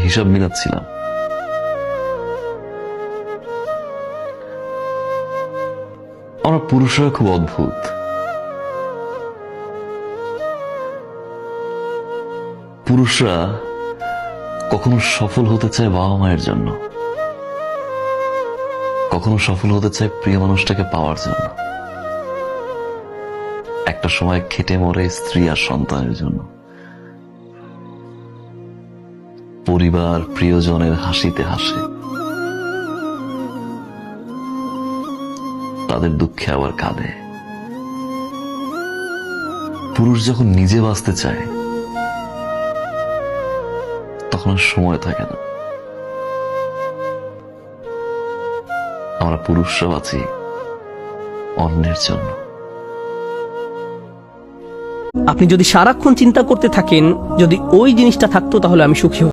হিসাব মিলাচ্ছিলাম। আমরা পুরুষরা খুব অদ্ভুত। পুরুষরা কখনো সফল হতে চায় বাবা মায়ের জন্য, কখনো সফল হতে চায় প্রিয় মানুষটাকে পাওয়ার জন্য, একটা সময় খেটে মরে স্ত্রী আর সন্তানের জন্য, পরিবার প্রিয়জনের হাসিতে হাসে, তাদের দুঃখে আবার কাঁদে। পুরুষ যখন নিজে বাঁচতে চায় তখন আর সময় থাকে না। আমরা পুরুষরা বাঁচি অন্যের জন্য। আপনি যদি সারাক্ষণ চিন্তা করতে থাকেন, যদি ওই জিনিসটা থাকতো তাহলে আমি সুখী হতাম।